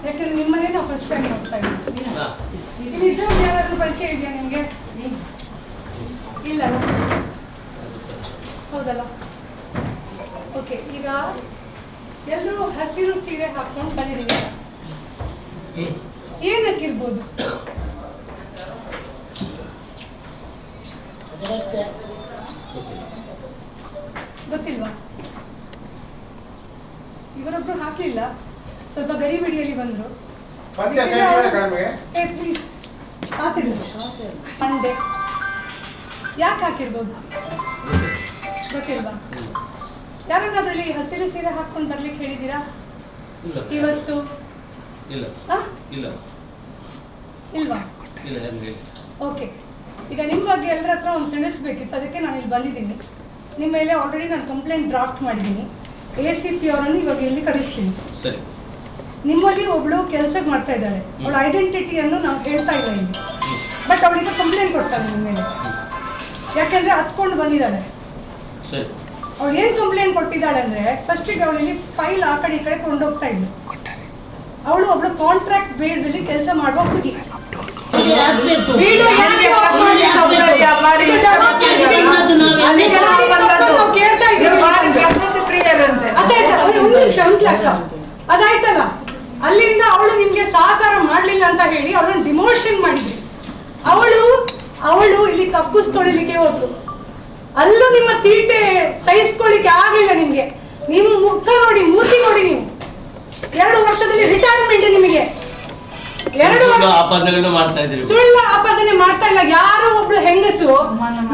ಯಾಕಂದ್ರೆ ನಿಮ್ಮನ್ನೇ ನಾವು ಫಸ್ಟ್ ಟೈಮ್ ನೋಡ್ತಾ ಇದ್ದೀವಿ. ಇಲ್ಲಿ ಇದ್ದವ್ರು ಯಾರಾದ್ರೂ ಪರಿಚಯ ಇದೆಯಾ ನಿಮಗೆ? ಇಲ್ಲಲ್ಲ, ಹೌದಲ್ಲ? ಓಕೆ, ಈಗ ಎಲ್ಲರೂ ಹಸಿರು ಸೀರೆ ಹಾಕೊಂಡು ಬಂದಿದ್ದೀವಿ. ಏನಕ್ಕಿರ್ಬೋದು? ಗೊತ್ತಿಲ್ವಾ? ಇವರೊಬ್ರು ಹಾಕ್ಲಿಲ್ಲ, ಸ್ವಲ್ಪ ಬೆರಿ ಬಿಡಿಯಲ್ಲಿ ಬಂದ್ರು. ಸಂಡೆ ಯಾಕೆ ಹಾಕಿರ್ಬೋದು? ಗೊತ್ತಿಲ್ವಾ? ಯಾರನ್ನಾದ್ರಲ್ಲಿ ಹಸಿರು ಸೀರೆ ಹಾಕೊಂಡು ಬರ್ಲಿಕ್ಕೆ ಹೇಳಿದ್ದೀರಾ ಇವತ್ತು? ಇಲ್ವಾ? ಓಕೆ, ಈಗ ನಿಮ್ಮ ಬಗ್ಗೆ ಎಲ್ಲರ ಹತ್ರ ಒಂದು ತಿಳಿಸ್ಬೇಕಿತ್ತು, ಅದಕ್ಕೆ ನಾನು ಇಲ್ಲಿ ಬಂದಿದ್ದೀನಿ. ನಿಮ್ಮ ಮೇಲೆ ಆಲ್ರೆಡಿ ನಾನು ಕಂಪ್ಲೇಂಟ್ ಡ್ರಾಫ್ಟ್ ಮಾಡಿದ್ದೀನಿ. ACP ಅವರನ್ನು ಇವಾಗ ಇಲ್ಲಿ ಕರೆಸ್ತೀನಿ. ನಿಮ್ಮಲ್ಲಿ ಒಬ್ಳು ಕೆಲಸಕ್ಕೆ ಮಾಡ್ತಾ ಇದ್ದಾಳೆ, ಅವಳ ಐಡೆಂಟಿಟಿಯನ್ನು ನಾವು ಹೇಳ್ತಾ ಇಲ್ಲ ಇಲ್ಲಿ, ಬಟ್ ಅವಳಿಗೆ ಕಂಪ್ಲೇಂಟ್ ಕೊಡ್ತಾಳೆ ನಿಮ್ಮ ಮೇಲೆ. ಯಾಕೆಂದ್ರೆ ಹತ್ಕೊಂಡು ಬಂದಿದ್ದಾಳೆ. ಅವಳು ಏನ್ ಕಂಪ್ಲೇಂಟ್ ಕೊಟ್ಟಿದ್ದಾಳೆ ಅಂದ್ರೆ, ಫಸ್ಟಿಗೆ ಅವಳಲ್ಲಿ ಫೈಲ್ ಆ ಕಡೆ ಈ ಕಡೆ ಕೊಂಡೋಗ್ತಾ ಇದ್ಲು. ಅವಳು ಒಬ್ಳು ಕಾಂಟ್ರಾಕ್ಟ್ ಬೇಸ್ ಅಲ್ಲಿ ಕೆಲಸ ಮಾಡುವ ಹುಡುಗಿ. ಅದಾಯ್ತಲ್ಲ, ಅಲ್ಲಿಂದ ಅವಳು ನಿಮ್ಗೆ ಸಹಕಾರ ಮಾಡ್ಲಿಲ್ಲ ಅಂತ ಹೇಳಿ ಅವಳನ್ನು ಡಿಮೋಷನ್ ಮಾಡಿದ್ರಿ. ಅವಳು ಇಲ್ಲಿ ಕಬ್ಬುಸ್ ತೊಳಿಲಿಕ್ಕೆ ಹೋದ್ಲು. ಅಲ್ಲೂ ನಿಮ್ಮ ತೀಟೆ ಸಹಿಸ್ಕೊಳ್ಳಿಕ್ಕೆ ಆಗ್ಲಿಲ್ಲ ನಿಮ್ಗೆ. ನಿಮ್ಮ ಮುಖ ನೋಡಿ, ಮೂತಿ ನೋಡಿ, ನೀವು 2 ವರ್ಷದಲ್ಲಿ ರಿಟೈರ್ಮೆಂಟ್ ನಿಮಗೆ. 2 ಸುಳ್ಳು ಆಪಾದನೆ ಮಾಡ್ತಾ ಇಲ್ಲ. ಯಾರು ಒಬ್ಳು ಹೆಂಗಸು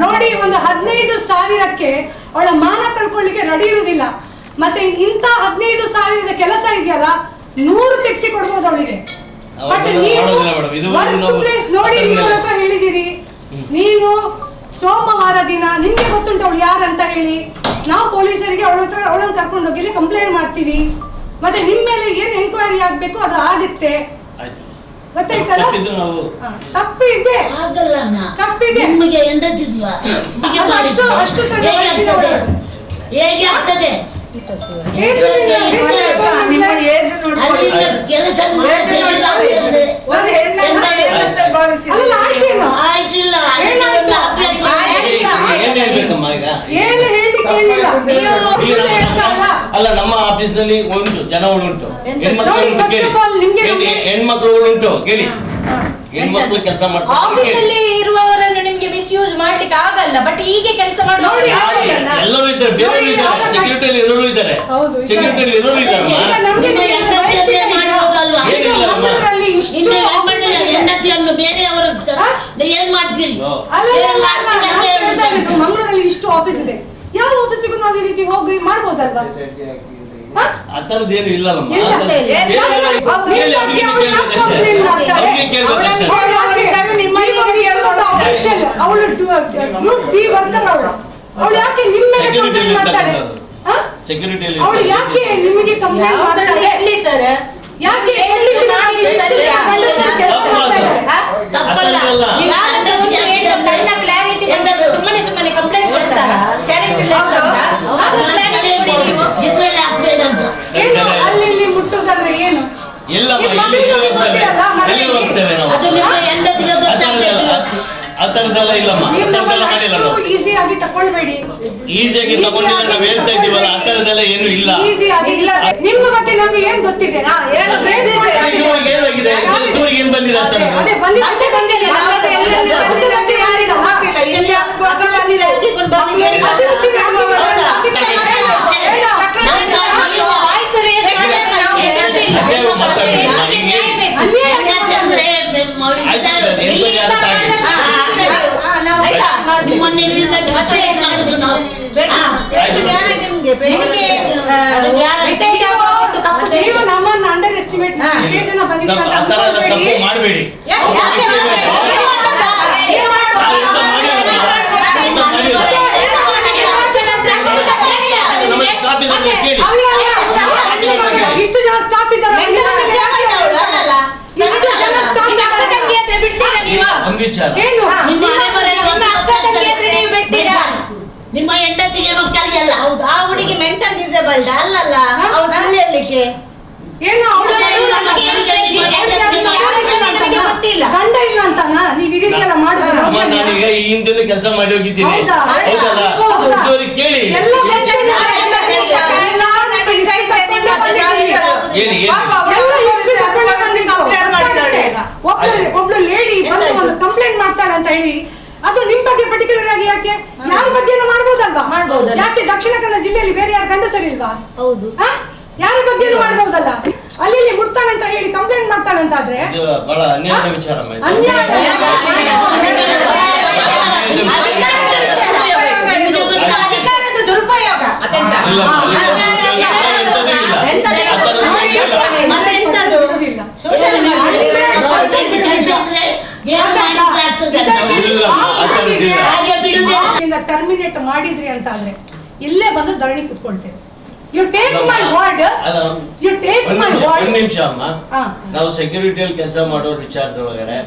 ನೋಡಿ ಒಂದು 15,000ಕ್ಕೆ ಅವಳ ಮಾನ ಕಳ್ಕೊಳ್ಳಿಕ್ಕೆ ರೆಡಿ ಇರುವುದಿಲ್ಲ. ಮತ್ತೆ ಇಂಥ 15,000 ಕೆಲಸ ಇದೆಯಲ್ಲ, 100 ತೆಗ್ಸಿ ಕೊಡ್ಬೋದು ಅವಳಿಗೆ. ಬಟ್ ನೋಡಿ, ನೀವು ಹೇಳಿದಿರಿ, ನೀನು ಸೋಮವಾರ ದಿನ ನಿಮ್ಗೆ ಗೊತ್ತುಂಟು ಅವಳು ಯಾರಂತ ಹೇಳಿ, ನಾವು ಪೊಲೀಸರಿಗೆ ಅವಳನ್ನು ಕರ್ಕೊಂಡು ಹೋಗಿ ಕಂಪ್ಲೇಂಟ್ ಮಾಡ್ತೀವಿ. ಮತ್ತೆ ನಿಮ್ ಮೇಲೆ ಏನ್ ಎಂಕ್ವೈರಿ ಆಗ್ಬೇಕು ಅದು ಆಗುತ್ತೆ. ಗೊತ್ತಾಯ್ತಲ್ಲ? ತಪ್ಪಿದೆ, ಅಷ್ಟು ಸಣ್ಣ ಹೇಗೆ ಆಗ್ತದೆ? ಅಲ್ಲ, ನಮ್ಮ ಆಫೀಸ್ ನಲ್ಲಿ ಉಂಟು, ಜನಗಳುಂಟು, ಹೆಣ್ಮಕ್ಳುಗಳುಂಟು. ಕೇಳಿ, ಹೆಣ್ಮಕ್ಳು ಕೆಲಸ ಮಾಡ್ತಾರೆ. ಆಫೀಸಲ್ಲಿ ಇರುವವರನ್ನು ನಿಮ್ಗೆ ಮಿಸ್ಯೂಸ್ ಮಾಡ್ಲಿಕ್ಕೆ ಆಗಲ್ಲ, ಬಟ್ ಹೀಗೆ ಕೆಲಸ ಮಾಡಿ ಎಲ್ಲರೂ ಇದ್ದಾರೆ, ಬೇರೆ ಸೆಕ್ಯೂರಿಟಿಯಲ್ಲಿ ಇರೋರು ಇದ್ದಾರೆ, ಸೆಕ್ಯೂರಿಟಿಯಲ್ಲಿ ಇರೋರು ಇದ್ದಾರೆ. ಹೆಂಡತಿಯನ್ನು ಬೇರೆಯವರು ಏನ್ ಮಾಡ್ತೀರಿ? ಮಂಗಳೂರಲ್ಲಿ ಇಷ್ಟು ಆಫೀಸ್ ಇದೆ, ಯಾವ ಆಫೀಸಿಗೂ ನಾವು ಈ ರೀತಿ ಹೋಗಿ ಮಾಡ್ಬೋದಲ್ವಾ? ಆತರದ್ದೇನು ಇಲ್ಲಮ್ಮ. ಅವಳು ಯಾಕೆ ನಿಮ್ಮ ಮೇಲೆ ಕಂಪ್ಲೇಂಟ್ ಮಾಡ್ತಾಳೆ? ಅವಳು ಯಾಕೆ ನಿಮಗೆ ಕಂಪ್ಲೇಂಟ್ ಮಾಡ್ತಾಳೆ? ಸರ್, ಯಾಕೆ ಸುಮ್ಮನೆ ಕಂಪ್ಲೇಂಟ್ ಕೊಡ್ತಾರ? ಅಲ್ಲಿ ಇಲ್ಲಿ ಮುಟ್ಟುವುದಾದ್ರೆ ಏನು? ಈಸಿಯಾಗಿ ತಗೊಳ್ಬೇಡಿ. ಈಸಿಯಾಗಿ ತಗೊಂಡಿದ್ರೆ ನಾವು ಹೇಳ್ತಾ ಇದ್ದೀವಲ್ಲ, ಆ ತರದೆಲ್ಲ ಏನು ಇಲ್ಲ. ನಿಮ್ಮ ಬಗ್ಗೆ ನಮ್ಗೆ ಏನ್ ಗೊತ್ತಿದೆ? ಏನಾಗಿದೆ? ದೂರಿಗೆ ಏನ್ ಬಂದಿದೆ? ನಮ್ಮನ್ನು ಅಂಡರ್ ಎಸ್ಟಿಮೇಟ್ ಮಾಡಬೇಡಿ. ಇಷ್ಟು ಜನ ಸ್ಟಾಫ್ ಇದ್ದಾರೆ, ನಿಮ್ಮ ಹೆಂಡತಿಗೆ ಮಕ್ಕಳಿಗೆಲ್ಲ ಹೌದು. ಆ ಹುಡುಗಿ ಮೆಂಟಲ್ ಡಿಸೇಬಲ್ಡ್ ಅಲ್ಲಲ್ಲ, ಅವಳು ಹೇಳಲಿಕ್ಕೆ ಏನು? ನೀವ್ ಈ ರೀತಿ ಎಲ್ಲ ಮಾಡುದು ಅಮ್ಮ ಯೋಗ್ಯನಾ? ನಾನೀಗ ಈ ಹಿಂದೆ ಕೆಲಸ ಮಾಡಿ ಹೋಗಿದ್ದೀನಿ. ಹೌದಾ? ಹೌದಲ್ಲ? ಹೌದಾ? ಇದ್ದವ್ರಿಗೆ ಕೇಳಿ. ಎಲ್ಲ ಬಂದಿದೆ. ಏನು ಒಬ್ಳು ಲೇಡಿ ಬಂದು ಒಂದು ಕಂಪ್ಲೇಂಟ್ ಮಾಡ್ತಾಳೆ ಅಂತ ಹೇಳಿ ಅದು ನಿಮ್ ಬಗ್ಗೆ ಪರ್ಟಿಕ್ಯುಲರ್ ಆಗಿ ಯಾಕೆ ಯಾರ ಬಗ್ಗೆ ಮಾಡ್ಬೋದಲ್ವಾ? ಮಾಡ್ಬೋದಲ್ಲ. ಯಾಕೆ ದಕ್ಷಿಣ ಕನ್ನಡ ಜಿಲ್ಲೆಯಲ್ಲಿ ಬೇರೆ ಯಾರು ಗಂಡಸರಿಲ್ವಾ? ಹೌದು. ಯಾರ ಬಗ್ಗೆ ಮಾಡ್ಬೋದಲ್ಲ? ಅಲ್ಲಿ ಇಲ್ಲಿ ಮುಟ್ತಾನೆ ಅಂತ ಹೇಳಿ ಕಂಪ್ಲೇಂಟ್ ಮಾಡ್ತಾಳೆ ಅಂತ ಆದ್ರೆ ಇದು ಬಹಳ ಅನ್ಯಾಯದ ವಿಚಾರ ಅಮ್ಮ ಇದು. ಅನ್ಯಾಯ. ಅಧಿಕಾರದ ದುರುಪಯೋಗ ಅದೆಂತ? ಇಲ್ಲ, ಎಂಥದೂ ಇಲ್ಲ. ಟರ್ಮಿನೇಟ್ ಮಾಡಿದ್ರಿ ಅಂತ ಆದ್ರೆ ಇಲ್ಲೇ ಬಂದು ಧರಣಿ ಕುತ್ಕೊಳ್ತೇವೆ. You take my word. You take my word. ಒಂದ್ ನಿಮಿಷ ಅಮ್ಮ, ನಾವು ಸೆಕ್ಯೂರಿಟಿಯಲ್ಲಿ ಕೆಲಸ ಮಾಡೋರ್ ವಿಚಾರದೊಳಗಡೆ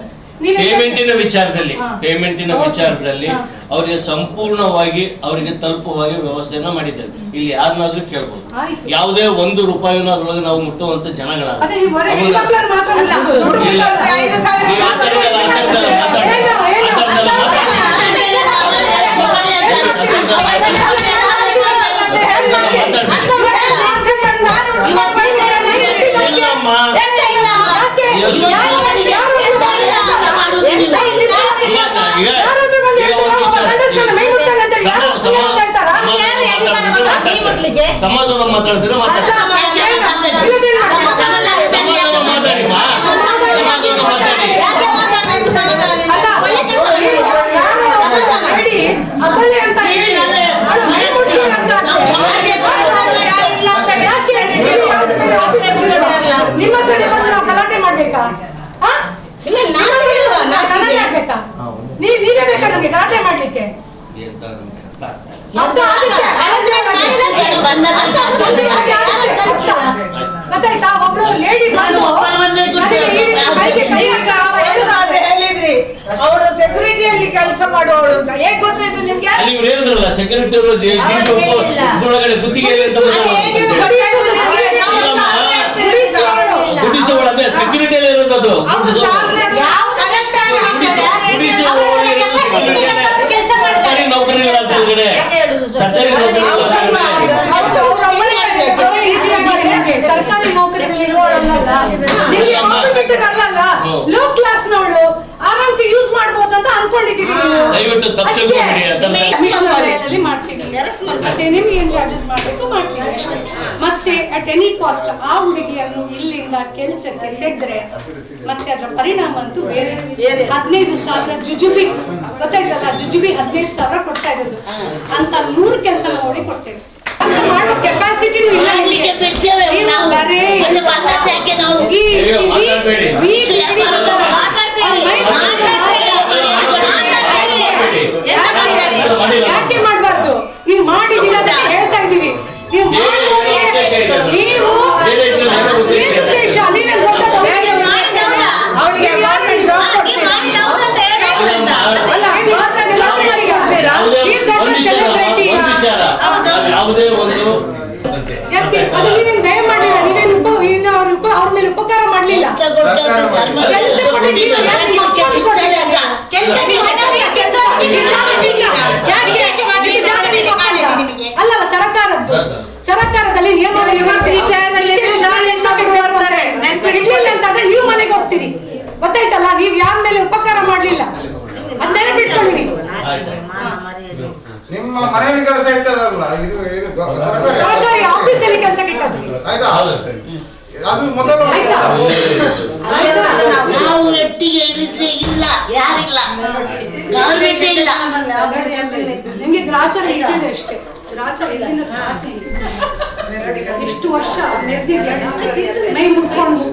ಪೇಮೆಂಟಿನ ವಿಚಾರದಲ್ಲಿ ಅವರಿಗೆ ಸಂಪೂರ್ಣವಾಗಿ ಅವರಿಗೆ ತಲುಪುವ ಹಾಗೆ ವ್ಯವಸ್ಥೆಯನ್ನ ಮಾಡಿದ್ದೇವೆ. ಇಲ್ಲಿ ಯಾರನ್ನಾದ್ರೂ ಕೇಳ್ಬೋದು. ಯಾವುದೇ ₹1 ಅದ್ರೊಳಗೆ ನಾವು ಮುಟ್ಟುವಂತ ಜನಗಳಲ್ಲ. ಸಮಾಧಾನ ಮಾತಾಡ್ತೀರಾ? ನಿಮ್ಮ ಕಡೆ ಬಂದು ನಾವು ಗಲಾಟೆ ಮಾಡ್ಬೇಕಾ? ನೀವೇ ಬೇಕಾ ನಮ್ಗೆ ಗಲಾಟೆ ಮಾಡ್ಲಿಕ್ಕೆ? ಗೊತ್ತಾಯ್ತಾ? ಒಬ್ಳು ಲೇಡಿ ಬಂದು ಅವಳು ಸೆಕ್ಯೂರಿಟಿಯಲ್ಲಿ ಕೆಲಸ ಮಾಡುವವಳು ಅಂತ ಹೇಗೆ ಗೊತ್ತಾಯ್ತು ನಿಮ್ಗೆ? ನೀವು ಹೇಳಿದ್ರಲ್ಲ ಸೆಕ್ಯೂರಿಟಿ ಒಳಗಡೆ ಗುತ್ತಿಗೆ ಗುಡಿಸುವಳು ಅದೇ ಸೆಕ್ಯೂರಿಟಿಯಲ್ಲಿ ಇರೋದು. ಸರ್ಕಾರಿ ನೌಕರಿಗಳ ಒಳಗಡೆ ಸರ್ಕಾರಿ ಸರ್ಕಾರಿ ನೌಕರಿಗಳಿರುವವಳಲ್ಲ, ಲೋ ಕ್ಲಾಸ್ ನವಳು ಆರಾಮ್ಸೆ ಯೂಸ್ ಮಾಡಬಹುದು ಅಂತ ಅನ್ಕೊಂಡಿದ್ದೀರಿ. ದಯವಿಟ್ಟು ಮಾಡ್ತೀವಿ ಮತ್ತೆ ನಿಮ್ಗೆ ಏನ್ ಚಾರ್ಜಸ್ ಮಾಡ್ಬೇಕು ಮಾಡ್ತೀವಿ ಅಷ್ಟೇ. ಮತ್ತೆ ಅಟ್ ಎನಿ ಕಾಸ್ಟ್ ಆ ಹುಡುಗಿಯನ್ನು ಇಲ್ಲಿಂದ ಕೆಲಸಕ್ಕೆ ತೆಗೆದ್ರೆ ಮತ್ತೆ ಅದರ ಪರಿಣಾಮ ಅಂತೂ ಬೇರೆ. 15,000 ಜುಜುಬಿ ಗೊತ್ತಾಯ್ತಲ್ಲ? ಜುಜುಬಿ 15,000 ಕೊಡ್ತಾ ಇರೋದು ಅಂತ 100 ಕೆಲಸ ನೋಡಿ ಕೊಡ್ತೇವೆ ಅಂತ ಮಾಡೋ ಕೆಪಾಸಿಟಿನೂ ಇಲ್ಲ. ಯಾಕೆ ಮಾಡ್ಬಾರ್ದು? ನೀವು ಮಾಡಿದೀರ ಅಂತ ಹೇಳ್ತಾ ಇದ್ದೀವಿ. ನೀವು ಯಾವುದೇ ಒಂದು ಯಾಕೆ ಅದು ನೀವೇನು ದಯ ಮಾಡಿಲ್ಲ? ನೀವೇನು ಅವ್ರ ಮೇಲೆ ಉಪಕಾರ ಮಾಡ್ಲಿಲ್ಲ. ಅಲ್ಲವ ಸರಕಾರದಲ್ಲಿ ನಿಯಮಗಳು ಅಂತಂದ್ರೆ ನೀವು ಮನೆಗೆ ಹೋಗ್ತೀರಿ. ಗೊತ್ತಾಯ್ತಲ್ಲ? ನೀವ್ ಯಾರ ಮೇಲೆ ಉಪಕಾರ ಮಾಡ್ಲಿಲ್ಲ ಅದ್ ನೆನಪಿಟ್ಕೊಳ್ಳಿ ನೀವು. ನಿಮ್ಮ ಮನೆಯಲ್ಲಿ ಕೆಲಸ ಇಟ್ಟದಲ್ಲ, ಇದು ಸರ್ಕಾರಿ ಆಫೀಸಲ್ಲಿ ಕೆಲಸ ಇಟ್ಟದ್ದು. ಆಯ್ತಾ? ಅದು ಮೊದಲು ನಾವು ಒಟ್ಟಿಗೆ ಇರಿದ್ರೆ ಇಲ್ಲ, ಯಾರಿಲ್ಲ, ಇಲ್ಲ. ನಿಮ್ಗೆ ಗ್ರಾಚಾರ ಇಟ್ಟಿದೆ ಅಷ್ಟೇ. ಗ್ರಾಚಾರ ಇಲ್ಲಿಂದ ಸ್ಟಾರ್ಟಿಂಗ್ ಇಷ್ಟು ವರ್ಷ ನೆರೆದಿದ್ಯಾ? ಮೈ ಮುಟ್ಕೊಂಡು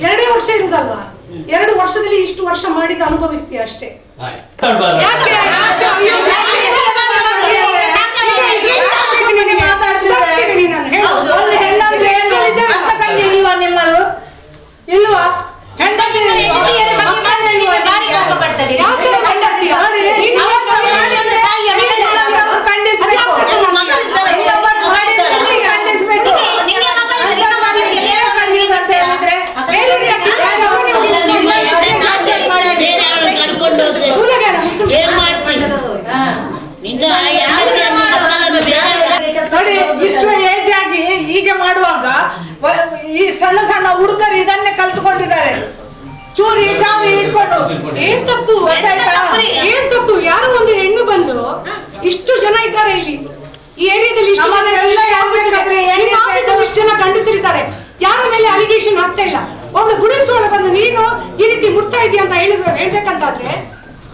2 ವರ್ಷ ಇರುದಲ್ವಾ? 2 ವರ್ಷದಲ್ಲಿ ಇಷ್ಟು ವರ್ಷ ಮಾಡಿದ ಅನುಭವಿಸ್ತೀಯ ಅಷ್ಟೇ. ನಿಮ್ಮರು ಇಲ್ವಾ? ಹೆಂಡತಿ ಈ ಸಣ್ಣ ಸಣ್ಣ ಹುಡುಗರು ಇದನ್ನೇ ಕಲ್ತ್ಕೊಂಡಿದ್ದಾರೆ, ಚೂರಿ ಚಾವಿ ಇಟ್ಕೊಂಡು. ಏನ್ ತಪ್ಪು ಗೊತ್ತಾಯ್ತಾ? ಏನ್ ತಪ್ಪು? ಯಾರೋ ಒಂದು ಹೆಣ್ಣು ಬಂದು ಇಷ್ಟು ಜನ ಇದ್ದಾರೆ ಇಲ್ಲಿ ಈ ಏರಿಯಾದಲ್ಲಿ, ಇಷ್ಟು ಜನ ನಮ್ಮನ್ನೆಲ್ಲ ಯಾವ್ಬೇಕಾದ್ರೆ ಏನ್ ನಿಮ್ಮ ಆಫೀಸಲ್ಲಿ ಇಷ್ಟು ಜನ ಗಂಡಸರಿದ್ದಾರೆ, ಯಾರ ಮೇಲೆ ಅಲಿಗೇಷನ್ ಆಗ್ತಾ ಇಲ್ಲ. ಒಬ್ಳು ಗುಡಿಸೋಳ ಬಂದು ನೀನು ಈ ರೀತಿ ಮುಟ್ತಾ ಇದೀಯ ಅಂತ ಹೇಳ್ಬೇಕಂತಾದ್ರೆ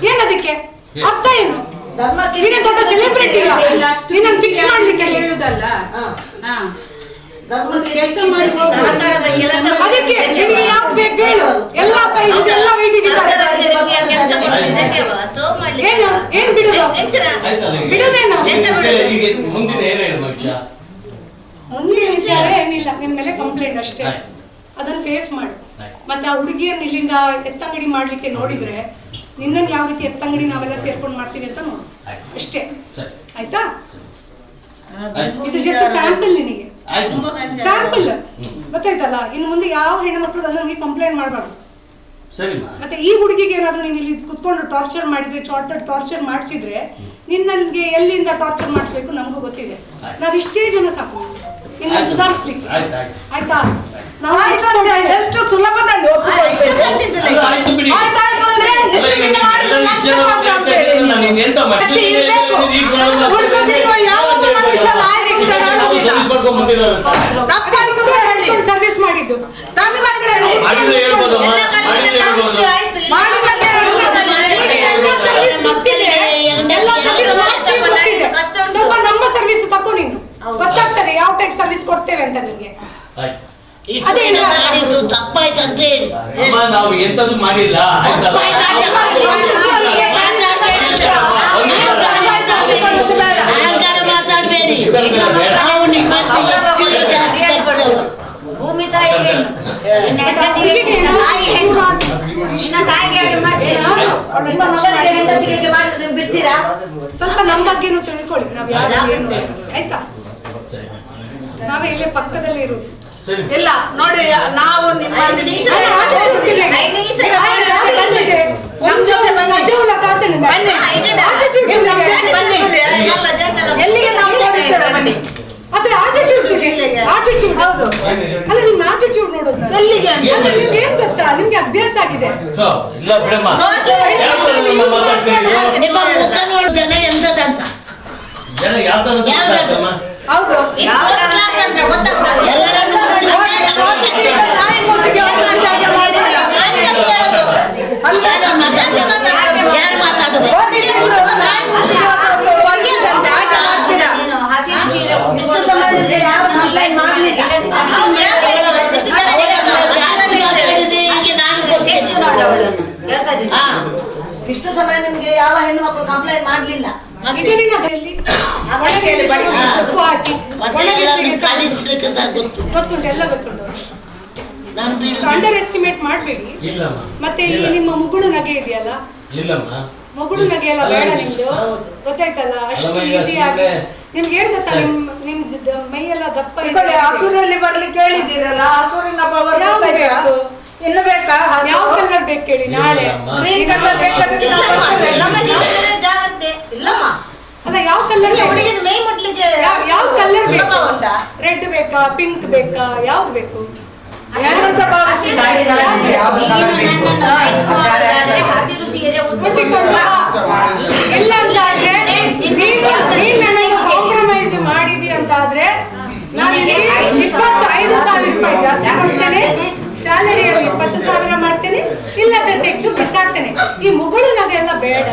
ಏನದಕ್ಕೆ ಅರ್ಥ ಏನು? ನೀನು ದೊಡ್ಡ ಸೆಲೆಬ್ರಿಟಿ ನೀನು ಫಿಕ್ಸ್ ಮಾಡ್ಲಿಕ್ಕೆ ಹೇಳುದಲ್ಲ. ಕೆಲಸ ಮಾಡಿ ಅದಕ್ಕೆ ನಿಮಗೆ ಯಾಕೆ ಬೇಕು ಹೇಳು? ಎಲ್ಲ ಸೈಜ್ ಎಲ್ಲ ವೇಟ್ ಏನು ಏನ್ ಬಿಡುದು? ಬಿಡುದೇನು? ಈಗ ಮುಂದಿನ ಏನು ಹೇಳಿ ಭವಿಷ್ಯ? ಮುಂದಿನ ವಿಚಾರ ಏನಿಲ್ಲ, ನಿನ್ ಮೇಲೆ ಕಂಪ್ಲೇಂಟ್ ಅಷ್ಟೇ, ಅದನ್ನ ಫೇಸ್ ಮಾಡು. ಮತ್ತೆ ಆ ಹುಡುಗಿಯನ್ನ ಇಲ್ಲಿಂದ ಎತ್ತಂಗಡಿ ಮಾಡ್ಲಿಕ್ಕೆ ನೋಡಿದ್ರೆ ನಿನ್ನನ್ನು ಯಾವ ರೀತಿ ಎತ್ತಂಗಡಿ ನಾವೆಲ್ಲ ಸೇರ್ಕೊಂಡು ಮಾಡ್ತೀವಿ ಅಂತ ನೋಡು ಅಷ್ಟೇ, ಆಯ್ತಾ? ಇದು ಜಸ್ಟ್ ಸ್ಯಾಂಪಲ್ ನಿನಗೆ, ಸ್ಯಾಂಪಲ್ ಗೊತ್ತಾಯ್ತಲ್ಲ. ಇನ್ನು ಮುಂದೆ ಯಾವ ಹೆಣ್ಣು ಅದನ್ನ ನೀವು ಕಂಪ್ಲೇಂಟ್ ಮಾಡಬಾರ್ದು. ಮತ್ತೆ ಈ ಹುಡುಗಿಗೆ ಏನಾದ್ರು ನೀನು ಇಲ್ಲಿ ಕುತ್ಕೊಂಡು ಟಾರ್ಚರ್ ಮಾಡಿದ್ರೆ, ಟಾರ್ಚರ್ ಮಾಡಿಸಿದ್ರೆ ನಿನ್ನನ್ಗೆ ಎಲ್ಲಿಂದ ಟಾರ್ಚರ್ ಮಾಡಿಸ್ಬೇಕು ನಮಗೂ ಗೊತ್ತಿದೆ. ನಾವು ಇಷ್ಟೇ ಜನ ಸಾಕು ನಿನ್ನ ಸುಧಾರಿಸ್ಲಿಕ್ಕೆ, ಆಯ್ತಾ? ನಾವು ಎಷ್ಟು ಸುಲಭದಲ್ಲಿ ಒಪ್ಪಿಕೊಳ್ತೇವೆ. ಆಯ್ತಾಯ್ತು ಅಂದ್ರೆ ಎಷ್ಟು ದಿನ ಮಾಡಿದ್ರು ಲಕ್ಷ ಅಂತ ಹೇಳಿ. ಹುಡುಗದಿರುವ ಯಾವೊಬ್ಬ ಮನುಷ್ಯ ಲಾಯರ್ ತಪ್ಪಾಯ್ತು ಹೇಳಿ, ಸರ್ವಿಸ್ ಮಾಡಿದ್ದು ತಪ್ಪಾಯ್ತು ಹೇಳಿ, ಮಾಡಿದ್ರೆ ಹೇಳ್ಬೋದಮ್ಮ, ಮಾಡಿದ್ರೆ ಹೇಳ್ಬೋದು. ಮಾಡಿದ್ರೆ ಸ್ವಲ್ಪ ನಮ್ಮ ಸರ್ವಿಸ್ ತಕೋ, ನೀನು ಗೊತ್ತಾಗ್ತದೆ ಯಾವ ಟೈಪ್ ಸರ್ವಿಸ್ ಕೊಡ್ತೇವೆ ಅಂತ ನಿಮ್ಗೆ. ಮಾಡಿದ್ದು ತಪ್ಪಾಯ್ತು ಅಂತ ಹೇಳಿ ಅಮ್ಮ, ನಾವು ಎಂತದ್ದು ಮಾಡಿಲ್ಲ, ಆಯ್ತಲ್ಲ? ಮಾತಾಡ್ಬೇಡಿ. ಭೂಮಿ ತಾಯಿಗೆ ಬಿಡ್ತೀರಾ? ಸ್ವಲ್ಪ ನಮ್ಮ ಬಗ್ಗೆನೂ ತಿಳ್ಕೊಳ್ಳಿ, ನಾವ್ ಯಾರು ಏನು ಆಯ್ತಾ? ನಾವೇ ಇಲ್ಲೇ ಪಕ್ಕದಲ್ಲೇ ಇರುದು. ಇಲ್ಲ ನೋಡಿ, ನಾವು ನಿಮ್ಮ ನಮ್ ಜೊತೆ ಎಲ್ಲಿಗೆ ನಾವು ತೋರಿಸ್ತೇವೆ ಬನ್ನಿ. ಅದ್ರ ಆಟಿಟ್ಯೂಡ್ ಹೌದು ಅಲ್ಲ, ನಿಮ್ ಆಟಿಟ್ಯೂಡ್ ನೋಡೋದು ಎಲ್ಲಿಗೆ? ನಿಮ್ಗೆ ಏನ್ ಗೊತ್ತಾ, ನಿಮ್ಗೆ ಅಭ್ಯಾಸ ಆಗಿದೆ. ಇಲ್ಲ ಬಿಡಮ್ಮ, ನಿಮ್ಮ ಮುಖ ನೋಡ್ತಾನೆ ಎಂತದಂತ ಜನ ಯಾವ ತರ ಹೌದು ಯಾರು ಮಾತಾಡುದು? ಇಷ್ಟು ಸಮಾಜಕ್ಕೆ ಯಾರು ಕಂಪ್ಲೇಂಟ್ ಮಾಡಲಿಲ್ಲ. ಇಷ್ಟು ಸಮಯ ನಿಮ್ಗೆ ಯಾವ ಹೆಣ್ಣು ಮಕ್ಕಳು ಕಂಪ್ಲೇಂಟ್ ಮಾಡಲಿಲ್ಲ. ಗೊತ್ತುಂಟು, ಎಲ್ಲ ಗೊತ್ತುಂಟು. ಅಂಡರ್ ಎಸ್ಟಿಮೇಟ್ ಮಾಡಬೇಡಿ. ಮತ್ತೆ ಈ ನಿಮ್ಮ ಮುಗುಳು ನಗೆ ಇದೆಯಲ್ಲ, ಮುಗುಳು ನಗೆ ಎಲ್ಲ ಬೇಡ ನಿಮ್ದು, ಗೊತ್ತಾಯ್ತಲ್ಲ? ಅಷ್ಟು ಈಸಿ ಆಗಿ ನಿಮ್ಗೆ ಏನ್ ಗೊತ್ತಾ, ನಿಮ್ ಮೈಯೆಲ್ಲ ದಪ್ಪ ಹಸುರಲ್ಲಿ ಬರ್ಲಿಕ್ಕೆ ಹೇಳಿದ್ದೀರಲ್ಲ, ಹಸುರಿನ ಪವರ್ ಇನ್ನು ಬೇಕಾ? ಯಾವ ಕಲರ್ ಬೇಕು ಹೇಳಿ ನಾಳೆ? ಜಾಗ್ರತೆ ಇಲ್ಲಮ್ಮ. ಅಲ್ಲ, ಯಾವ ಕಲರ್ ಹುಡುಗಿನ ಮೈ ಮುಟ್ಲಿಕ್ಕೆ ಯಾವ ಕಲರ್ ಬೇಕು? ರೆಡ್ ಬೇಕಾ, ಪಿಂಕ್ ಬೇಕಾ, ಯಾವ್ದು ಬೇಕು? ಹಸಿರು ಸೀರೆ ಇಲ್ಲ ಅಂತಾದ್ರೆ ನೀನ್ ನನಗೆ ಕಾಂಪ್ರಮೈಸ್ ಮಾಡಿದಿ ಅಂತಾದ್ರೆ ನಾನು 25,000 ರೂಪಾಯಿ ಜಾಸ್ತಿ ಕೊಡ್ತೇನೆ, ಸ್ಯಾಲರಿಯಲ್ಲಿ 20,000 ಮಾಡ್ತೇನೆ, ಇಲ್ಲದ ತೆಗೆದು ಬಿಸಾಕ್ತೇನೆ. ಈ ಮುಗುಳು ನಗೆಲ್ಲ ಬೇಡ,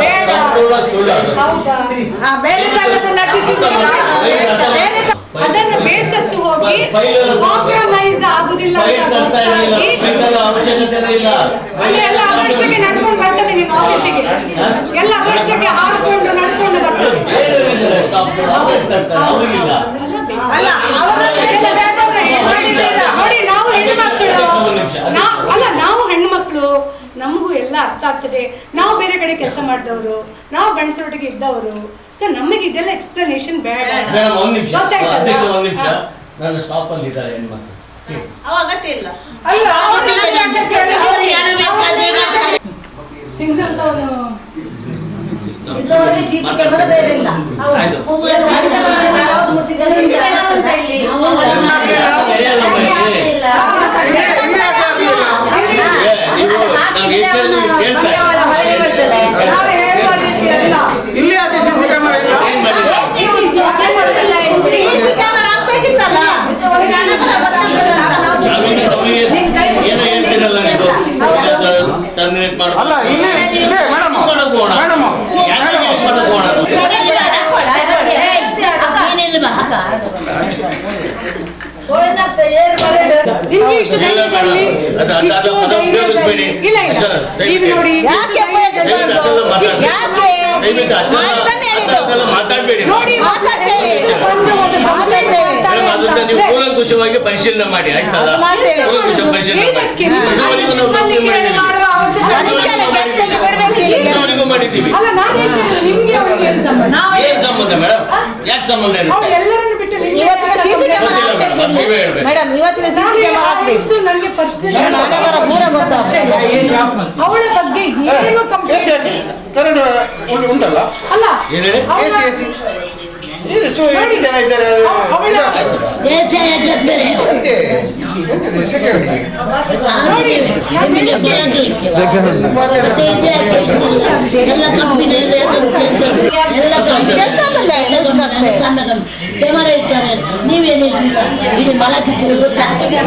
ಬೇಡ. ಹೌದಾ? ಅದನ್ನು ಬೇಸತ್ತು ಹೋಗಿ ಕಾಂಪ್ರಮೈಸ್ ಆಗುದಿಲ್ಲ ಎಲ್ಲ ಅದೃಷ್ಟಕ್ಕೆ ನಡ್ಕೊಂಡು ಬರ್ತದೆ. ನಿಮ್ಮ ಆಫೀಸಿಗೆ ಎಲ್ಲ ಅದೃಷ್ಟಕ್ಕೆ ಹಾಕೊಂಡು ನಡ್ಕೊಂಡು ಬರ್ತದೆ. ನೋಡಿ, ನಾವು ಹೆಣ್ಣು ಮಕ್ಕಳು ಅಲ್ಲ, ನಾವು ಹೆಣ್ಣು ಮಕ್ಕಳು, ನಮಗೂ ಎಲ್ಲ ಅರ್ಥ ಆಗ್ತದೆ. ನಾವು ಬೇರೆ ಕಡೆ ಕೆಲಸ ಮಾಡಿದವರು, ನಾವು ಗಂಡಸರೊಟ್ಟಿಗೆ ಇದ್ದವರು, ಸೊ ನಮಗೆ ಇದೆಲ್ಲ ಎಕ್ಸ್ಪ್ಲನೇಷನ್ ಬೇಡ. ನನ್ನ ಸ್ಟಾಪ್ ಅಲ್ಲಿ ಇದ್ದಾರೆ ಹೆಣ್ಮಕ್ಳು, ಅಗತ್ಯ ಇಲ್ಲ. ಅಲ್ಲ, ತಿಂದಂತವನು ಇದ್ರೊಳಗೆ ಸೀಟಿ ಕ್ಯಾಮೆರಾ ಬೇರೆ ಇಲ್ಲ. ಆಯ್ತು. ಯಾವ್ದು ಮುಚ್ಚಿದ್ರೆ ಎಷ್ಟು ಹೇಳ್ತಾ ನಾವು ಹೇಳುವ ರೀತಿ ಅಲ್ಲ. ಇಲ್ಲಿ ಯಾಕೆ ಸಿಸಿ ಕ್ಯಾಮರಾ ಇಲ್ಲ? ಏನ್ ಮಾಡಿದ್ರು? CC ಕ್ಯಾಮರಾ ಹಾಕ್ಬೇಕಿತ್ತಲ್ಲ? ಏನೋ ಹೇಳ್ತೀರಲ್ಲ ನೀವು ಟರ್ಮಿನೇಟ್ ಮಾಡು. ಅಲ್ಲ ಇಲ್ಲಿ ಇದೆ ಮೇಡಮ್ ಮಾಡಕ್ ಹೋಗೋಣ. ಮೇಡಮ್ ಯಾಕೆ ಮಾಡಕ್ ಹೋಗೋಣ? ನೀನಿಲ್ಲಿ ಬಾ. ಹೋಯ್ನತ್ತೆ, ಏನ್ ಬರೋದು? ನಿಮ್ಗೆ ಇಷ್ಟು ಇಲ್ಲ ಧೈರ್ಯದಲ್ಲಿ ಮೇಡಮ್, ಅದು ಪದ ಉಪಯೋಗಿಸ್ಬೇಡಿ. ಇಲ್ಲ ಇಲ್ಲ ಸರ್, ನೀವು ನೋಡಿ ಯಾಕೆ ದಯವಿಟ್ಟು ಅದೆಲ್ಲ ಮಾತಾಡ್ಬೇಡಿ. ಯಾಕೆ? ದಯವಿಟ್ಟು ಅದೆಲ್ಲ ಮಾತಾಡ್ಬೇಡಿ ನೋಡಿ ಮಾತಾಡ್ತೇವೆ. ಮೇಡಮ್, ಅದನ್ನ ನೀವು ಕೂಲಂಕುಷವಾಗಿ ಪರಿಶೀಲನೆ ಮಾಡಿ, ಆಯ್ತಲ್ಲ? ಮಾಡ್ತೇವೆ. ಕೂಲಂಕುಷ ಪರಿಶೀಲನೆ ಮಾಡಿ. ಇದುವರೆಗೂ ನಾವು ನಿಮ್ಮಲ್ಲಿ ಕೇಳಿ ಮಾಡುವ ಅವಶ್ಯಕತೆ ಇಲ್ಲ. ಇದುವರೆಗೂ ಮಾಡಿದ್ದೀವಿ. ಅಲ್ಲ ನಾನು ಹೇಳ್ತೇನೆ ನಿಮ್ಗೆ ಅವ್ರಿಗೆ ಏನ್ ಸಂಬಂಧ ಏನ್ ಸಂಬಂಧ ಮೇಡಮ್? ಯಾಕೆ ಸಂಬಂಧ ಅವ್ರು ಇರುತ್ತೆ? ಎಲ್ಲರನ್ನು ಬಿಟ್ಟು ನಿಮ್ಗೆ ಇವತ್ತಿನ CC ಕ್ಯಾಮರಾ ಗೊತ್ತಿಲ್ಲ ಮೇಡಮ್, ಅದು ನೀವೇ ಹೇಳ್ಬೇಕು. ಮೇಡಮ್, ಇವತ್ತಿನ CC ಕ್ಯಾಮರಾ ಹಾಕ್ಬೇಕು. ನನಗೆ ಪರ್ಸನಲ್ ನನಗರ ಪೂರ ಗೊತ್ತಾಗ್ತದೆ. ಅವಳ ಬಗ್ಗೆ ಏನು ಕಂಪ್ಲೇಂಟ್ ಕರೆಂಟ್ ಉಂಟಲ್ಲ? ಅಲ್ಲ ಏನ್ ಹೇಳಿ? ಅವ್ಳ- AC. ಎಷ್ಟು ಜನ ಇದ್ದಾರೆ? ದೇಶ ಯಾಕೆ ಬೇರೆ? ಎಂತೆ? ಸೆಕ್ಯೂರಿಟಿ. ನೋಡಿ, ನಾನು ನಿಮಗೆ ಹೇಳ್ತೇನೆ. ಬೇಕಲಿಕ್ಕೆ ಮತ್ತೆ ಇದು ಯಾಕೆ ಇಲ್ಲ? ಎಲ್ಲ ಕಂಪನಿ ಎಲ್ಲ ಸಣ್ಣ ಕ್ಯಾಮರಾ ಇರ್ತಾರೆ. ನೀವೇನಿಲ್ಲ ಇದು ಮಲಗಿದ್ದೀರಿ ಗೊತ್ತಾಗ್ತದೆ.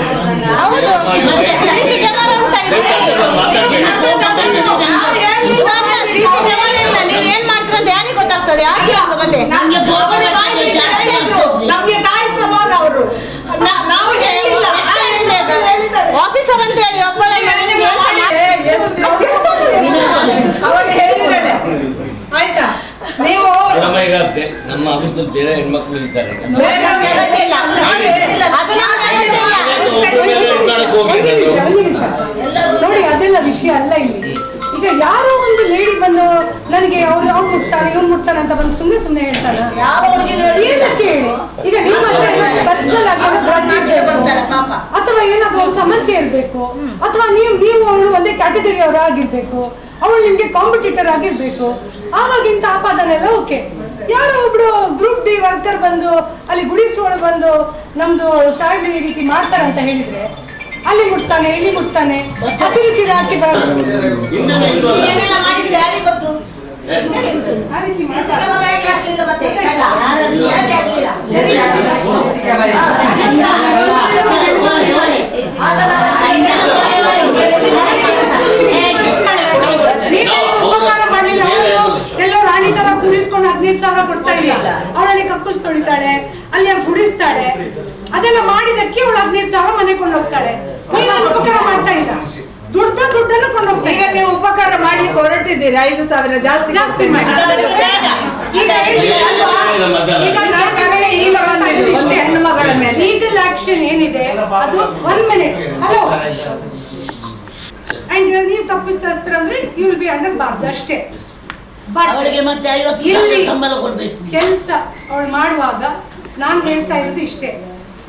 ಹೌದು, ಮತ್ತೆ CC ಕ್ಯಾಮರಾ ಉಂಟಾ ಇಲ್ಲಿ? ನೀವೇನ್ ಮಾಡ್ತೀರಂತ ಯಾರಿಗೆ ಗೊತ್ತಾಗ್ತದೆ? ಯಾಕೆ ಮತ್ತೆ ನಮ್ಗೆ ಗೋಬರಿ ಬಾಯಿ ಜಾಸ್ತಿ ಆಯ್ತು. ನಮ್ಗೆ ತಾಯಿ ಸಮಾನ ಅವರು. ನಾವು ಹೇಳಿಲ್ಲ. ಆಫೀಸರ್ ಅಂತ ಹೇಳಿ ಒಬ್ಬರ ಅವಳು ಹೇಳಿದ್ದಾಳೆ. ಆಯ್ತಾ? ನೀವು ಮೇಡಮ್, ಈಗ ನಮ್ಮ ಆಫೀಸ್ನಲ್ಲಿ ಬೇರೆ ಹೆಣ್ಮಕ್ಳು ಇದ್ದಾರೆ. ಬೇರೆ ಹೇಳಿಲ್ಲ. ನಾನು ಹೇಳಿಲ್ಲ. ಅದು ನಾವು ಹೇಳಿಲ್ಲ. ಒಬ್ಬರ ಮೇಲೆ ಇದು ಮಾಡಕ್ ಹೋಗ್ಬೇಡಿ ಒಂದು ನಿಮಿಷ, ನೀವು. ಒಂದು ನಿಮಿಷ. ನೋಡಿ ಅದೆಲ್ಲ ವಿಷಯ ಅಲ್ಲ ಇಲ್ಲಿ. ಈಗ ಯಾರೋ ಒಂದು ಲೇಡಿ ಬಂದು ನನಗೆ ಅವ್ನು ಮುಟ್ತಾನೆ ಇವ್ನು ಮುಟ್ತಾನೆ ಅಂತ ಬಂದು ಸುಮ್ಮನೆ ಹೇಳ್ತಾನೆ. ಯಾವ ಹುಡುಗಿನ ಏನಕ್ಕೆ ಹೇಳಿ? ಈಗ ನಿಮ್ಮ ಪರ್ಸನಲ್ ಆಗಿ ಏನೋ grudge ಇದ್ರೆ ಬರ್ತಾಳೆ ಪಾಪ. ಅಥವಾ ಏನಾದ್ರು ಒಂದು ಸಮಸ್ಯೆ ಇರ್ಬೇಕು, ಅಥವಾ ನೀವು ಅವಳು ಒಂದೇ ಕ್ಯಾಟಗರಿ ಅವರು ಆಗಿರ್ಬೇಕು, ಅವಳು ನಿಮ್ಗೆ ಕಾಂಪಿಟೇಟರ್ ಆಗಿರ್ಬೇಕು, ಆವಾಗಿಂತ ಆಪಾದನೆಲ್ಲ ಓಕೆ. ಯಾರೋ ಒಬ್ರು ಗ್ರೂಪ್ ಡಿ ವರ್ಕರ್ ಬಂದು ಅಲ್ಲಿ ಗುಡಿಸೋಳು ಬಂದು ನಮ್ದು ಸಾಹೇಬ್ ಈ ರೀತಿ ಮಾಡ್ತಾರೆ ಅಂತ ಹೇಳಿದ್ರೆ ಅಲ್ಲಿ ಮುಟ್ತಾನೆ ಇಲ್ಲಿ ಮುಟ್ತಾನೆ ಹಸಿರು ಸೀರೆ ಹಾಕಿ ಬರೋದು ಇನ್ನೇನು ಇಲ್ವಲ್ಲ? ಏನೆಲ್ಲ ಮಾಡಿದ್ರೆ ಯಾರಿಗೆ ಗೊತ್ತು? ಆ ರೀತಿ CC ಮಾಡ್ತಾರೆ. ಕ್ಯಾಮರಾ ಯಾಕೆ ಹಾಕ್ಲಿಲ್ಲ ಮತ್ತೆ? ಕಳ್ಳ. ಯಾಕೆ ಹಾಕ್ಲಿಲ್ಲ? ನೀವೇ ಉಪಕಾರ ಮಾಡ್ಲಿಲ್ಲ. ಎಲ್ಲೋ ರಾಣಿ ತರ ಕೂರಿಸ್ಕೊಂಡು 15,000 ಕೊಡ್ತಾ ಇಲ್ಲ. ಅವಳಲ್ಲಿ ಕಕ್ಕುಸ್ ತೊಳಿತಾಳೆ, ಅಲ್ಲಿ ಗುಡಿಸ್ತಾಳೆ, ಅದೆಲ್ಲ ಮಾಡಿದಕ್ಕೆ ಅವಳು 15,000 ಮನೆ ಕೊಂಡೋಗ್ತಾಳೆ. ನೀವು ಉಪಕಾರ ಮಾಡ್ತಾ ಇಲ್ಲ, ದುಡ್ಡನ್ನು ಕೊಂಡೋಗ್ತಾ ಈಗ ನೀವು ಉಪಕಾರ ಮಾಡ್ಲಿಕ್ಕೆ ಹೊರಟಿದ್ದೀರಿ. 5,000 ಜಾಸ್ತಿ ಮಾಡಿ. ಈಗ ಈಗ ಬಂದಿದೆ ಒಂದು ಹೆಣ್ಣು ಮಗಳ ಮೇಲೆ. ಲೀಗಲ್ ಆಕ್ಷನ್ ಏನಿದೆ ಅದು 1 minute. ಹಲೋ, ಅಂಡ್ ನೀವು ತಪ್ಪಿಸ್ತಾಸ್ತ್ರ ಅಂದ್ರೆ you will be under bars ಅಷ್ಟೇ. ಬಟ್ ಅವಳಿಗೆ ಮತ್ತೆ 50,000 ಸಂಬಳ ಕೊಡ್ಬೇಕು. ಕೆಲಸ ಅವಳು ಮಾಡುವಾಗ ನಾನು ಹೇಳ್ತಾ ಇರೋದು ಇಷ್ಟೇ,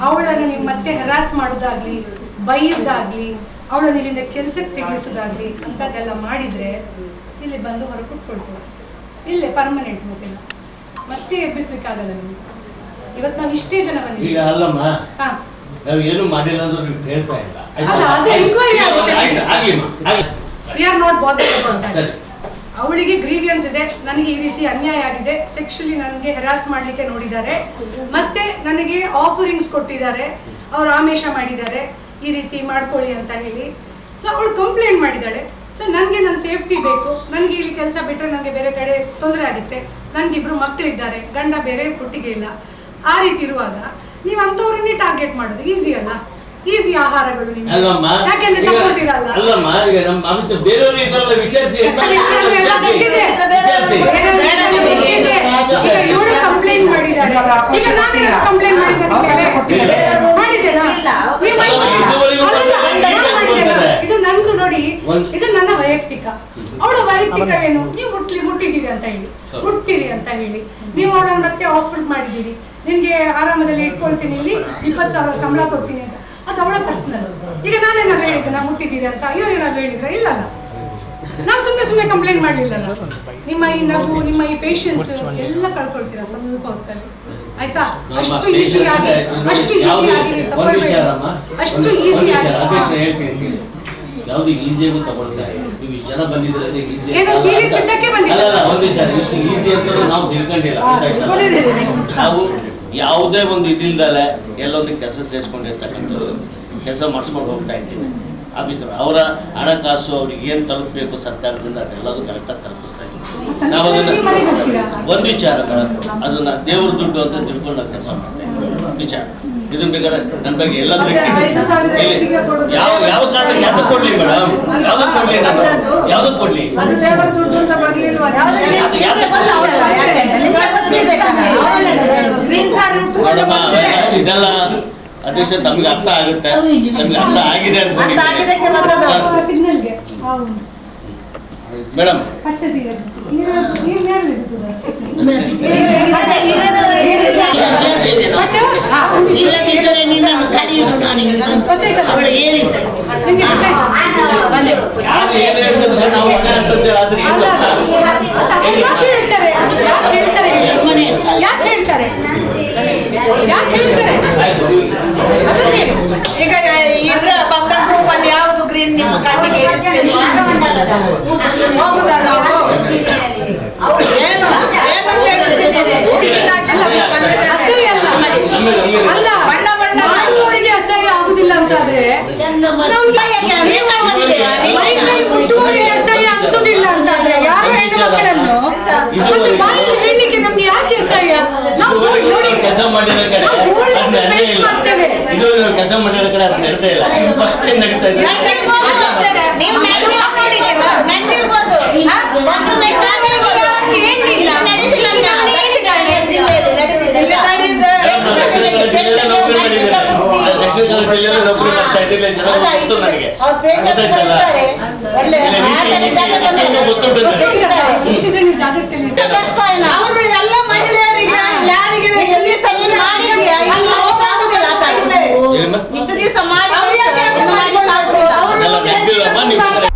ಅವಳನ್ನು ನೀವು ಮತ್ತೆ ಹರಾಸ್ ಮಾಡೋದಾಗ್ಲಿ, ಬೈಯೋದಾಗ್ಲಿ, ಅವಳನ್ನು ಇಲ್ಲಿಂದ ಕೆಲಸಕ್ಕೆ ತೆಗೆಸೋದಾಗ್ಲಿ ಅಂತದೆಲ್ಲ ಮಾಡಿದ್ರೆ ಇಲ್ಲಿ ಬಂದು ಹೊರ ಕೂತ್ಕೊಳ್ತೀವಿ. ಇಲ್ಲೇ ಪರ್ಮನೆಂಟ್ ಮತ್ತೆ ಎಬ್ಬಿಸ್ಲಿಕ್ಕಾಗಲ್ಲ ನಿಮ್ಗೆ. ಇವತ್ತು ನಾವು ಇಷ್ಟೇ ಜನ ಈಗ ಬಂದಿದ್ದೀವಿ. ಅಲ್ಲಮ್ಮ, ಹಾ, ನಾವು ಏನು ಮಾಡಿಲ್ಲ ಅಂದ್ರೆ ನೀವು ಹೇಳ್ತಾ ಇಲ್ಲ. ಅಲ್ಲ, ಅದು enquiry ಆಗುತ್ತೆ. ಆಗ್ಲಿಮ್ಮ, ಆಗ್ಲಿ. We are not bothered about that. ಸರಿ. ಅವಳಿಗೆ ಗ್ರೀವಿಯನ್ಸ್ ಇದೆ, ನನಗೆ ಈ ರೀತಿ ಅನ್ಯಾಯ ಆಗಿದೆ, ಸೆಕ್ಷುಲಿ ನನಗೆ ಹೆರಾಸ್ ಮಾಡ್ಲಿಕ್ಕೆ ನೋಡಿದ್ದಾರೆ, ಮತ್ತೆ ನನಗೆ ಆಫರಿಂಗ್ಸ್ ಕೊಟ್ಟಿದ್ದಾರೆ, ಅವ್ರು ಆಮೇಶ ಮಾಡಿದ್ದಾರೆ ಈ ರೀತಿ ಮಾಡ್ಕೊಳ್ಳಿ ಅಂತ ಹೇಳಿ. ಸೊ ಅವಳು ಕಂಪ್ಲೇಂಟ್ ಮಾಡಿದ್ದಾಳೆ. ಸೊ ನನಗೆ ನನ್ನ ಸೇಫ್ಟಿ ಬೇಕು, ನನಗೆ ಇಲ್ಲಿ ಕೆಲಸ ಬಿಟ್ಟರೆ ನನಗೆ ಬೇರೆ ಕಡೆ ತೊಂದರೆ ಆಗುತ್ತೆ, ನನಗಿಬ್ರು ಮಕ್ಕಳಿದ್ದಾರೆ, ಗಂಡ ಬೇರೆ ಕೊಟ್ಟಿಗೆ ಇಲ್ಲ. ಆ ರೀತಿ ಇರುವಾಗ ನೀವು ಅಂಥವ್ರನ್ನೇ ಟಾರ್ಗೆಟ್ ಮಾಡೋದು ಈಸಿ ಅಲ್ಲ? ಈಸಿ ಆಹಾರಗಳು ನಿಮ್ಗೆ, ಅಲ್ಲಮ್ಮ, ಯಾಕೆಂದ್ರೆ ಸಪೋರ್ಟ್ ಇರಲ್ಲ. ಅಲ್ಲಮ್ಮ, ಈಗ ನಮ್ಮ ಆಫೀಸ್ ಬೇರೆಯವರು ಇದ್ರಲ್ಲ, ವಿಚಾರಿಸಿ. ಇವಳು ಕಂಪ್ಲೇಂಟ್ ಮಾಡಿದ್ದಾಳೆ, ಈಗ ನಾನೇನು ಕಂಪ್ಲೇಂಟ್ ಇದು ನಂದು ನೋಡಿ, ಇದು ನನ್ನ ವೈಯಕ್ತಿಕ. ಅವಳ ವೈಯಕ್ತಿಕ ಏನು, ನೀವು ಮುಟ್ಟಿದ್ದೀರಿ ಅಂತ ಹೇಳಿ, ಮುಟ್ತೀರಿ ಅಂತ ಹೇಳಿ ನೀವು ಅವಳನ್ನ ಮತ್ತೆ ಆಫರ್ ಮಾಡಿದ್ದೀರಿ, ನಿನ್ಗೆ ಆರಾಮದಲ್ಲಿ ಇಟ್ಕೊಳ್ತೀನಿ, ಇಲ್ಲಿ 20,000 ಸಂಬಳ ಕೊಡ್ತೀನಿ ಅಂತ, ಅದು ಅವಳ ಪರ್ಸನಲ್. ಈಗ ನಾನೇನಾದ್ರು ಹೇಳಿದ್ದೆ ನಾ ಮುಟ್ಟಿದ್ದೀರಿ ಅಂತ, ಇವ್ರೇನಾದ್ರು ಹೇಳಿದ್ರೆ ಇಲ್ಲಲ್ಲ, ನಾವು ಸುಮ್ಮನೆ ಕಂಪ್ಲೇಂಟ್ ಮಾಡ್ಲಿಲ್ಲಲ್ಲ. ನಿಮ್ಮ ಈ ನಗು, ನಿಮ್ಮ ಈ ಪೇಷನ್ಸ್ ಎಲ್ಲ ಕಳ್ಕೊಳ್ತೀರಾ ಸ್ವಲ್ಪ ಹೊತ್ತಲ್ಲಿ, ಆಯ್ತಾ? ಅಷ್ಟು ಈಸಿಯಾಗಿ ಒಂದು ವಿಚಾರಮ್ಮ, ಅಷ್ಟು ಈಸಿಯಾಗಿ ಅಧ್ಯಕ್ಷ ಹೇಳ್ತೀನಿ, ಯಾವ್ದು ಈಸಿಯಾಗೂ ತಗೊಳ್ತಾರೆ, ನೀವು ಜನ ಬಂದಿದ್ರೆ ಈಸಿ ಏನು serious ಇದ್ದಕ್ಕೆ ಬಂದಿದ್ದೀರಾ? ಅಲ್ಲ ಒಂದು ವಿಚಾರ ಇಷ್ಟು ಈಸಿ ಅಂತ ನಾವು ತಿಳ್ಕೊಂಡಿಲ್ಲ ನಾವು ಯಾವುದೇ ಒಂದು ಇದಿಲ್ದಲೆ ಎಲ್ಲೊಂದು ಕೆಲಸ ಸೇರಿಸ್ಕೊಂಡಿರ್ತಕ್ಕಂಥದ್ದು ಕೆಲಸ ಮಾಡಿಸ್ಕೊಂಡು ಹೋಗ್ತಾ ಇದ್ದೀವಿ ಆಫೀಸ್ನವರು ಅವರ ಹಣಕಾಸು ಅವ್ರಿಗೆ ಏನು ತಲುಪಬೇಕು ಸರ್ಕಾರದಿಂದ ಅದೆಲ್ಲದೂ ಕರೆಕ್ಟಾಗಿ ತಲುಪಿಸ್ತಾ ಇದ್ದೀವಿ ನಾವು ಅದನ್ನ ಒಂದು ವಿಚಾರ ಮೇಡಮ್ ಅದನ್ನ ದೇವ್ರ ದುಡ್ಡು ಅಂತ ತಿಳ್ಕೊಂಡು ನಾವು ಕೆಲಸ ಮಾಡ್ತೇವೆ ವಿಚಾರ ಇದನ್ನ ಬೇಕಾದ್ರೆ ನನ್ನ ಬಗ್ಗೆ ಎಲ್ಲ ಯಾವ ಕಾರಣ ಯಾವ್ದಕ್ಕೆ ಕೊಡ್ಲಿ ಮೇಡಮ್ ಯಾವ್ದಕ್ಕೆ ಕೊಡ್ಲಿ ನಾನು ಯಾವ್ದಕ್ಕೆ ಕೊಡ್ಲಿ ಅದು ದೇವರ ದುಡ್ಡು ಅಂತ ಬರ್ಲಿಲ್ವಾ? ಅದು ನೋಡಮ್ಮ ಇದೆಲ್ಲ ಅಧ್ಯಕ್ಷ ತಮ್ಗೆ ಅರ್ಥ ಆಗುತ್ತೆ ನಮ್ಗೆ ಅರ್ಥ ಆಗಿದೆ ಅನ್ಕೊಂಡಿದ್ದೀನಿ ಸಿಗ್ನಲ್ಗೆ ಮೇಡಮ್ ಪಚ್ಚ ಸೀರೆ ನೀವು ಯಾರು ಇಲ್ಲದಿದ್ದರೆ ನಿನ್ನನ್ನು ಕರೆಯುವುದು ನಾನು ಅವಳು ಹೇಳಿದ್ದೆ. ಯಾರು ಏನ್ ಹೇಳಿದ್ರೆ ನಾವು ಮನೆ ಅಂತಂದೇಳಿ ಆದ್ರೆ ಏನ್ ಗೊತ್ತಾ? ಯಾಕೆ ಹೇಳ್ತಾರೆ ಸುಮ್ಮನೆ ಯಾಕೆ ಹೇಳ್ತಾರೆ ಆಯ್ತು. ಈಗ ಇದ್ರ ಬಂಧನ್ ಗ್ರೂಪ್ ಅಲ್ಲಿ ಯಾವ್ದು ಗ್ರೀನ್ ನಿಮ್ಮ ಕಣ್ಣಿಗೆ ಇಳಿಸ್ತಿಲ್ವಾ? ಹೋಗುದಾ ನಾವು? ಏನು ಏನು ಕೇಳಿಸ್ತಿದ್ದೀರಿ? ಅಸಹ್ಯ ಅಲ್ಲ ನಮಗೆ ಅಲ್ಲ ಮಾಡುವವರಿಗೆ ಅಸಹ್ಯ ಆಗುದಿಲ್ಲ ಅಂತಾದ್ರೆ ಮುಟ್ಟುವವರಿಗೆ ಅಸಹ್ಯ ಅನ್ಸುದಿಲ್ಲ ಅಂತಾದ್ರೆ ಯಾರು ಹೆಣ್ಣು ಮಕ್ಕಳನ್ನು ಮತ್ತೆ ಬಾಯಲ್ಲಿ ಹೇಳಲಿಕ್ಕೆ ನಮ್ಗೆ ಯಾಕೆ ಅಸಹ್ಯ? ನಾವು ನೋಡಿ ಕೆಲಸ ಮಾಡಿರೋ ಕಡೆ ಅದ್ ನಡೀತಾ ಇಲ್ಲ. ಇದು ಕೆಲಸ ಮಾಡಿರೋ ಕಡೆ ಅದು ನಡೀತಾ ಇಲ್ಲ ಫಸ್ಟ್ ಟೈಮ್ ನಡೀತಾ ಇದೆ ನೀವು ನಡ್ದಿರ್ಬೋದು. ಒಂದು ಏನಿಲ್ಲ ನಡೆದಿಲ್ಲ ದಕ್ಷಿಣ ಕನ್ನಡ ಜಿಲ್ಲೆಯಲ್ಲೇ ನೌಕರಿ ಮಾಡಿದ್ದೇನೆ ದಕ್ಷಿಣ ಕನ್ನಡ ಜಿಲ್ಲೆಯಲ್ಲೇ ನೌಕರಿ ಮಾಡ್ತಾ ಇದ್ದೀನಿ ಜನ ಗೊತ್ತು ನನಗೆ ಗೊತ್ತಾಯ್ತಲ್ಲ ಗೊತ್ತುಂಟು ಗೊತ್ತಿದ್ರೆ ನೀವು ಜಾಗೃತಿಯಲ್ಲಿ ಅವರು ಎಲ್ಲ ಮಹಿಳೆಯರಿಗೆ ಯಾರಿಗೆ ಎಲ್ಲಿ ಸನ್ಮಾನ ಮಾಡಿದ್ಯಾ? ಇಲ್ಲಿ ಹೋಗೋದಿಲ್ಲ ಆ ಕಡೆ. ಏನಮ್ಮ? ಇಷ್ಟು ದಿವಸ ಮಾಡಿ ಅವ್ರು ಯಾಕೆ ಅಂತ ಮಾಡ್ಕೊಂಡು ಅವ್ರು ಅದೆಲ್ಲ ನೆನಪಿಲ್ಲಮ್ಮ ನೀವು